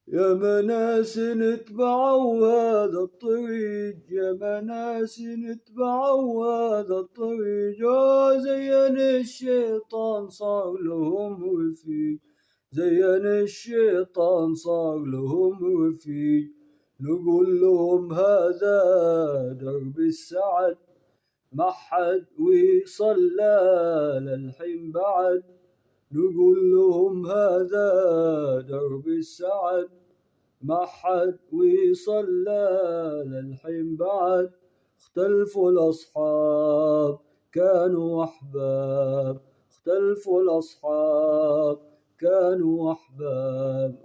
يا مناس اتبعوا هذا الطريق، يا مناس اتبعوا هذا الطريق، زين الشيطان صار لهم رفيق، زين الشيطان صار لهم رفيق. نقول لهم هذا درب السعد، ما حد وصلى للحين بعد. نقول لهم هذا درب السعد، ما حد وصلى للحين بعد. اختلفوا الأصحاب كانوا أحباب، اختلفوا الأصحاب كانوا أحباب.